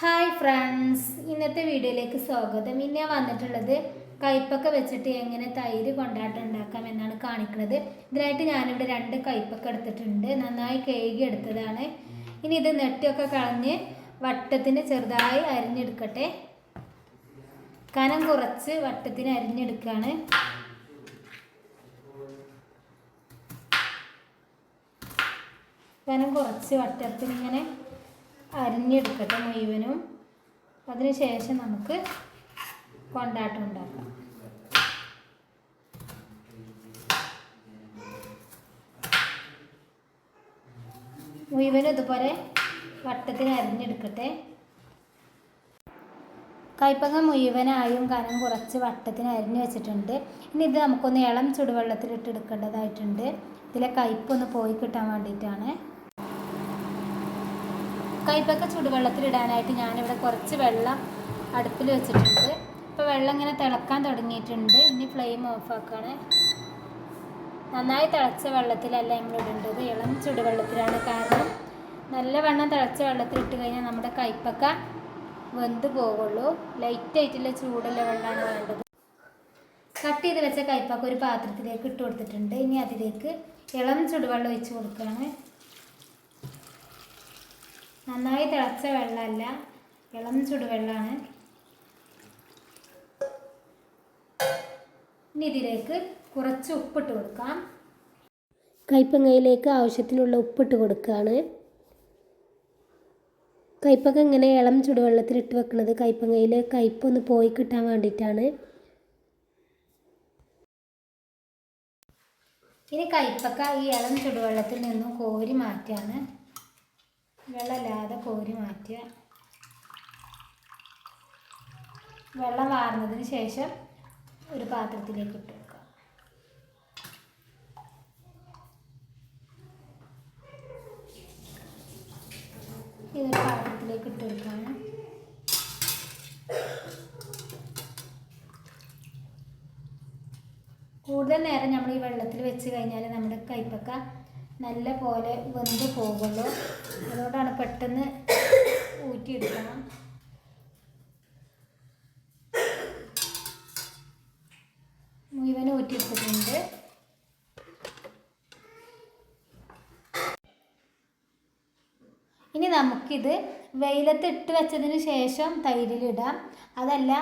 Hi friends, ഇന്നത്തെ വീഡിയോയിലേക്ക് സ്വാഗതം. ഇന്ന് ഞാൻ വന്നിട്ടുള്ളത് കയ്പക്ക വെച്ചിട്ട് എങ്ങനെ തൈര് കൊണ്ടാട്ടം ഉണ്ടാക്കാം എന്നാണ് കാണിക്കുന്നത്. ഇതിനായിട്ട് ഞാനിവിടെ 2 കയ്പക്ക എടുത്തിട്ടുണ്ട്. നന്നായി കഴുകി എടുത്തതാണ്. ഇനി ഇത് നെട്ടിയൊക്കെ കളഞ്ഞ് വട്ടത്തിന് ചെറുതായി അരിഞ്ഞെടുക്കട്ടെ. കനം കുറച്ച് വട്ടത്തിന് അരിഞ്ഞെടുക്കുകയാണ്. കനം കുറച്ച് വട്ടത്തിന് ഇങ്ങനെ അരിഞ്ഞെടുക്കട്ടെ മുഴുവനും. അതിനുശേഷം നമുക്ക് കൊണ്ടാട്ടം ഉണ്ടാക്കാം. മുഴുവനും ഇതുപോലെ വട്ടത്തിന് അരിഞ്ഞെടുക്കട്ടെ. കയ്പങ്ങ മുഴുവനായും കനം കുറച്ച് വട്ടത്തിന് അരിഞ്ഞു വെച്ചിട്ടുണ്ട്. ഇനി ഇത് നമുക്കൊന്ന് ഇളം ചുടുവെള്ളത്തിലിട്ട് എടുക്കേണ്ടതായിട്ടുണ്ട്. ഇതിലെ കയ്പൊന്ന് പോയി കിട്ടാൻ വേണ്ടിയിട്ടാണ്. കയ്പക്ക ചുടുവെള്ളത്തിലിടാനായിട്ട് ഞാനിവിടെ കുറച്ച് വെള്ളം അടുപ്പിൽ വെച്ചിട്ടുണ്ട്. ഇപ്പോൾ വെള്ളം ഇങ്ങനെ തിളക്കാൻ തുടങ്ങിയിട്ടുണ്ട്. ഇനി ഫ്ലെയിം ഓഫാക്കാണ്. നന്നായി തിളച്ച വെള്ളത്തിലല്ല നമ്മൾ ഇടേണ്ടത്, ഇളം ചുടുവെള്ളത്തിലാണ്. കാരണം നല്ലവണ്ണം തിളച്ച വെള്ളത്തിലിട്ട് കഴിഞ്ഞാൽ നമ്മുടെ കയ്പക്ക വെന്ത് പോകുള്ളൂ. ലൈറ്റായിട്ടുള്ള ചൂടുള്ള വെള്ളമാണ് വേണ്ടത്. കട്ട് ചെയ്ത് വെച്ച കയ്പക്ക ഒരു പാത്രത്തിലേക്ക് ഇട്ട് കൊടുത്തിട്ടുണ്ട്. ഇനി അതിലേക്ക് ഇളം ചുടുവെള്ളം ഒഴിച്ച് കൊടുക്കുകയാണ്. നന്നായി തിളച്ച വെള്ളമല്ല, ഇളം ചുടുവെള്ളമാണ്. ഇനി ഇതിലേക്ക് കുറച്ച് ഉപ്പിട്ട് കൊടുക്കാം. കയ്പങ്ങയിലേക്ക് ആവശ്യത്തിനുള്ള ഉപ്പിട്ട് കൊടുക്കുകയാണ്. കയ്പക്ക ഇങ്ങനെ ഇളം ചുടുവെള്ളത്തിലിട്ട് വെക്കുന്നത് കയ്പങ്ങയിൽ കയ്പൊന്ന് പോയി കിട്ടാൻ വേണ്ടിയിട്ടാണ്. ഇനി കയ്പക്ക ഈ ഇളം ചുടുവെള്ളത്തിൽ നിന്നും കോരി മാറ്റാണ്. വെള്ളമില്ലാതെ കോരി മാറ്റുക. വെള്ളം വാർന്നതിന് ശേഷം ഒരു പാത്രത്തിലേക്ക് ഇട്ട് വെക്കുക. ഇതൊരു പാത്രത്തിലേക്ക് ഇട്ട് വെക്കുകയാണ്. കൂടുതൽ നേരം നമ്മൾ ഈ വെള്ളത്തിൽ വെച്ച് കഴിഞ്ഞാൽ നമ്മുടെ കയ്പക്ക നല്ല പോലെ വെന്ത് പോകുള്ളൂ. അതുകൊണ്ടാണ് പെട്ടെന്ന് ഊറ്റിയെടുക്കണം. മുഴുവൻ ഊറ്റിയെടുത്തിട്ടുണ്ട്. ഇനി നമുക്കിത് വെയിലത്തിട്ട് വെച്ചതിന് ശേഷം തൈരിലിടാം. അതല്ല,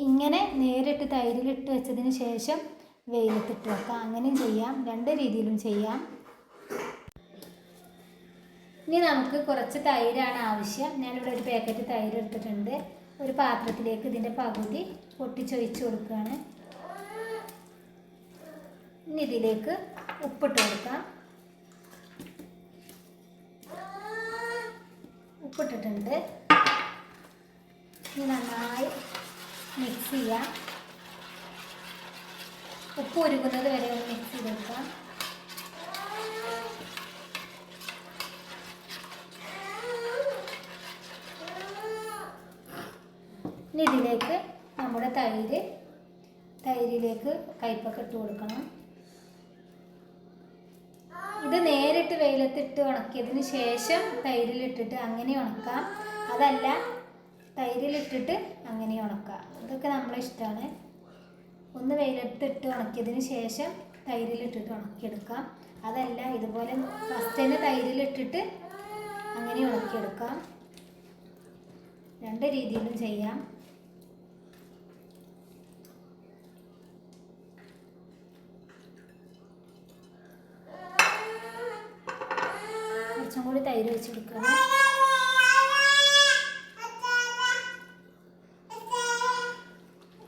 ഇങ്ങനെ നേരിട്ട് തൈരിലിട്ട് വെച്ചതിന് ശേഷം വെയിലത്തിട്ട് വെക്കാം. അങ്ങനെയും ചെയ്യാം, 2 രീതിയിലും ചെയ്യാം. ഇനി നമുക്ക് കുറച്ച് തൈരാണ് ആവശ്യം. ഞാനിവിടെ ഒരു പാക്കറ്റ് തൈര് എടുത്തിട്ടുണ്ട്. ഒരു പാത്രത്തിലേക്ക് ഇതിൻ്റെ പകുതി പൊട്ടിച്ചൊഴിച്ച് കൊടുക്കുകയാണ്. ഇനി ഇതിലേക്ക് ഉപ്പിട്ട് കൊടുക്കാം. ഉപ്പിട്ടിട്ടുണ്ട്. ഇനി നന്നായി മിക്സ് ചെയ്യാം. ഉപ്പ് ഉരുകുന്നത് വരെ ഒന്ന് മിക്സ് ചെയ്തെടുക്കാം. ഇനി ഇതിലേക്ക് നമ്മുടെ തൈരിലേക്ക് കയ്പക്ക ഇട്ട് കൊടുക്കണം. ഇത് നേരിട്ട് വെയിലത്തിട്ട് ഉണക്കിയതിന് ശേഷം തൈരിലിട്ടിട്ട് അങ്ങനെ ഉണക്കാം. അതല്ല, തൈരിലിട്ടിട്ട് അങ്ങനെ ഉണക്കാം. ഇതൊക്കെ നമ്മളെ ഇഷ്ടമാണ്. ഒന്ന് വെയിലത്തിട്ട് ഉണക്കിയതിന് ശേഷം തൈരിലിട്ടിട്ട് ഉണക്കിയെടുക്കാം. അതല്ല, ഇതുപോലെ ഫസ്റ്റ് തന്നെ തൈരിലിട്ടിട്ട് അങ്ങനെ ഉണക്കിയെടുക്കാം. 2 രീതിയിലും ചെയ്യാം. കുറച്ചും കൂടി തൈര് ഒഴിച്ച് കൊടുക്കുക.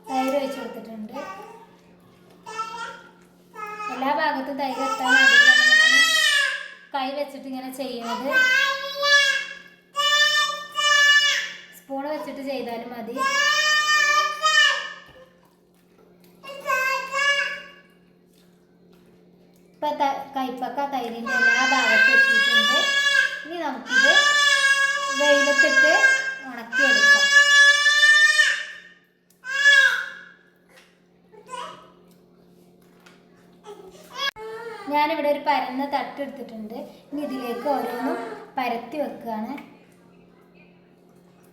തൈര് ഒഴിച്ച് കൊടുത്തിട്ടുണ്ട്. എല്ലാ ഭാഗത്തും തൈര് എത്താൻ വേണ്ടിയിട്ടാണ് ഞാൻ കൈ വെച്ചിട്ട് ഇങ്ങനെ ചെയ്യുന്നത്. സ്പൂൺ വെച്ചിട്ട് ചെയ്താലും മതി. ഇപ്പം കയ്പക്ക തൈരിൻ്റെ എല്ലാ ഭാഗത്തും എത്തിയിട്ടുണ്ട്. ഇനി നമുക്കിത് വെയിലത്തിട്ട് ഉണക്കിയെടുക്കാം. ഞാനിവിടെ ഒരു പരന്ന തട്ട് എടുത്തിട്ടുണ്ട്. ഇനി ഇതിലേക്ക് ഓരോന്നും പരത്തി വെക്കുകയാണ്.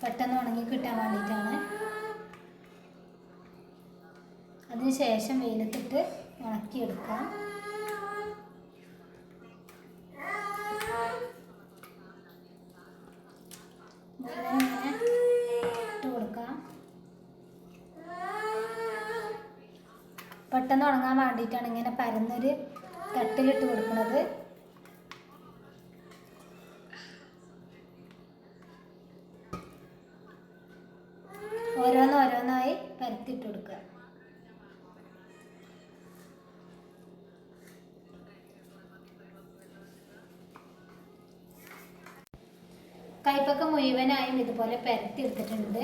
പെട്ടെന്ന് ഉണങ്ങി കിട്ടാൻ വേണ്ടിയിട്ടാണ്. അതിന് ശേഷം വെയിലത്തിട്ട് ഉണക്കിയെടുക്കാം. ഇങ്ങനെ ഇട്ട് കൊടുക്കാം. പെട്ടെന്ന് ഉണങ്ങാൻ വേണ്ടിയിട്ടാണ് ഇങ്ങനെ പരന്നൊരു തട്ടിലിട്ട് കൊടുക്കുന്നത്. ഓരോന്നോരോന്നായി പരത്തിയിട്ട് കൊടുക്കുക. കൈപ്പക്ക മുഴുവനായും ഇതുപോലെ പരത്തി എടുത്തിട്ടുണ്ട്.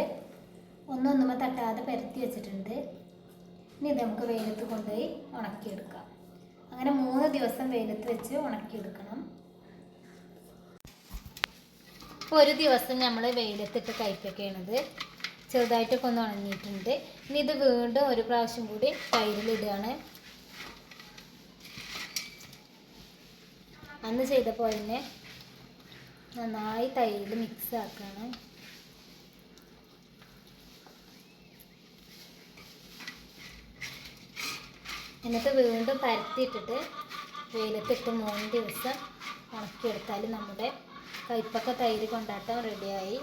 ഒന്നൊന്നുമ്പോൾ തട്ടാതെ പരത്തി വെച്ചിട്ടുണ്ട്. ഇനി ഇത് നമുക്ക് വെയിലത്ത് കൊണ്ടുപോയി ഉണക്കിയെടുക്കാം. അങ്ങനെ 3 ദിവസം വെയിലത്ത് വെച്ച് ഉണക്കിയെടുക്കണം. ഇപ്പോൾ ഒരു ദിവസം നമ്മൾ വെയിലത്തിട്ട് കൈപ്പക്കണത് ചെറുതായിട്ടൊക്കെ ഒന്ന് ഉണങ്ങിയിട്ടുണ്ട്. ഇനി ഇത് വീണ്ടും ഒരു പ്രാവശ്യം കൂടി തൈരിലിടുകയാണ്. അന്ന് ചെയ്ത പോലെ തന്നെ നന്നായി തൈരിൽ മിക്സ് ആക്കണം. എന്നിട്ട് വീണ്ടും പരത്തിയിട്ടിട്ട് വെയിലത്തിട്ട് 3 ദിവസം ഉണക്കിയെടുത്താൽ നമ്മുടെ കൈപ്പക്ക തൈര് കൊണ്ടാട്ടം റെഡിയായി.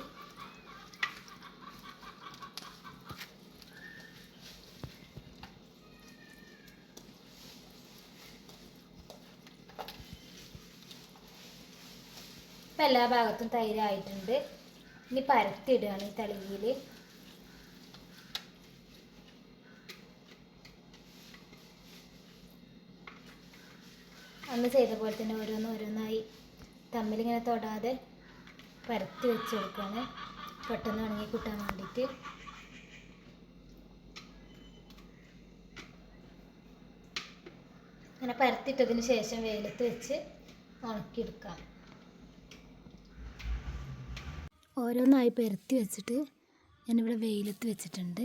ഇപ്പം എല്ലാ ഭാഗത്തും തൈരായിട്ടുണ്ട്. ഇനി പരത്തിയിടുകയാണ് ഈ തളികയിൽ. അന്ന് ചെയ്ത പോലെ തന്നെ ഓരോന്നോരോന്നായി തമ്മിലിങ്ങനെ തൊടാതെ പരത്തി വെച്ച് കൊടുക്കുകയാണ്, പെട്ടെന്ന് ഉണങ്ങി കിട്ടാൻ വേണ്ടിയിട്ട്. അങ്ങനെ പരത്തിയിട്ടതിന് ശേഷം വെയിലത്ത് വെച്ച് ഉണക്കിയെടുക്കാം. ഓരോന്നായി പരത്തി വെച്ചിട്ട് ഞാനിവിടെ വെയിലത്ത് വെച്ചിട്ടുണ്ട്.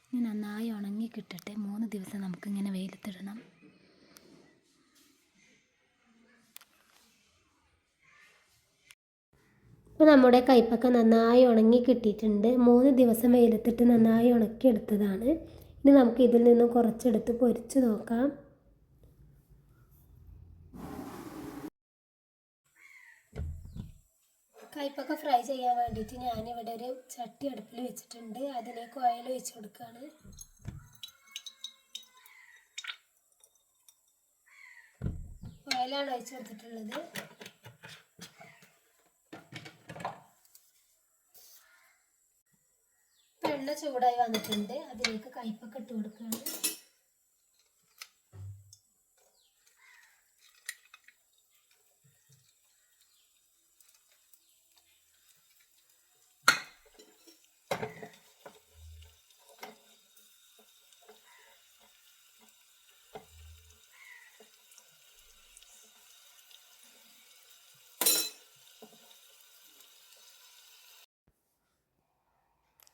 ഇനി നന്നായി ഉണങ്ങി കിട്ടട്ടെ. 3 ദിവസം നമുക്കിങ്ങനെ വെയിലത്തിടണം. ഇപ്പോൾ നമ്മുടെ കൈപ്പക്ക നന്നായി ഉണങ്ങി കിട്ടിയിട്ടുണ്ട്. 3 ദിവസം വെയിലത്തിട്ട് നന്നായി ഉണക്കിയെടുത്തതാണ്. ഇനി നമുക്ക് ഇതിൽ നിന്നും കുറച്ചെടുത്ത് പൊരിച്ച് നോക്കാം. കൈപ്പക്ക ഫ്രൈ ചെയ്യാൻ വേണ്ടിയിട്ട് ഞാനിവിടെ ഒരു ചട്ടി അടുപ്പിൽ വെച്ചിട്ടുണ്ട്. അതിലേക്ക് ഓയിൽ ഒഴിച്ച് കൊടുക്കുകയാണ്. ഓയിലാണ് ഒഴിച്ച് കൊടുത്തിട്ടുള്ളത്. എണ്ണ ചൂടായി വന്നിട്ടുണ്ട്. അതിലേക്ക് കൈപ്പക്ക ഇട്ട് കൊടുക്കുകയാണ്.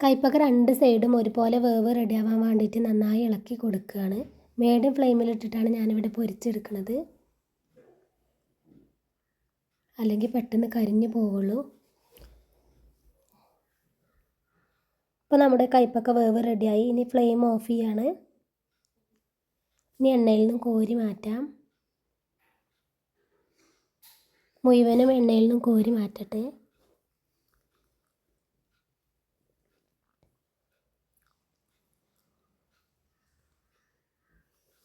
കൈപ്പക്ക 2 സൈഡും ഒരുപോലെ വേവ് റെഡിയാവാൻ വേണ്ടിയിട്ട് നന്നായി ഇളക്കി കൊടുക്കുകയാണ്. മീഡിയം ഫ്ലെയിമിലിട്ടിട്ടാണ് ഞാനിവിടെ പൊരിച്ചെടുക്കുന്നത്, അല്ലെങ്കിൽ പെട്ടെന്ന് കരിഞ്ഞു പോവുള്ളൂ. ഇപ്പോൾ നമ്മുടെ കൈപ്പക്ക വേവ് റെഡിയായി. ഇനി ഫ്ലെയിം ഓഫ് ചെയ്യാണ്. ഇനി എണ്ണയിൽ നിന്നും കോരി മാറ്റാം. മുഴുവനും എണ്ണയിൽ നിന്നും കോരി മാറ്റട്ടെ.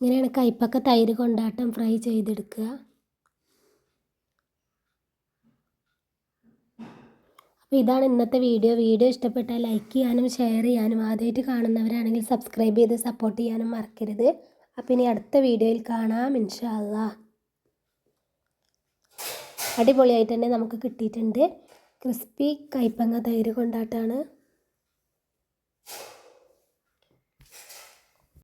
ഇങ്ങനെയാണ് കൈപ്പക്ക തൈര് കൊണ്ടാട്ടം ഫ്രൈ ചെയ്തെടുക്കുക. അപ്പോൾ ഇതാണ് ഇന്നത്തെ വീഡിയോ. വീഡിയോ ഇഷ്ടപ്പെട്ടാൽ ലൈക്ക് ചെയ്യാനും ഷെയർ ചെയ്യാനും, ആദ്യമായിട്ട് കാണുന്നവരാണെങ്കിൽ സബ്സ്ക്രൈബ് ചെയ്ത് സപ്പോർട്ട് ചെയ്യാനും മറക്കരുത്. അപ്പോൾ ഇനി അടുത്ത വീഡിയോയിൽ കാണാം ഇൻഷാ അല്ലാഹ്. അടിപൊളിയായിട്ട് തന്നെ നമുക്ക് കിട്ടിയിട്ടുണ്ട്. ക്രിസ്പി കൈപ്പങ്ങ തൈര് കൊണ്ടാട്ടമാണ്.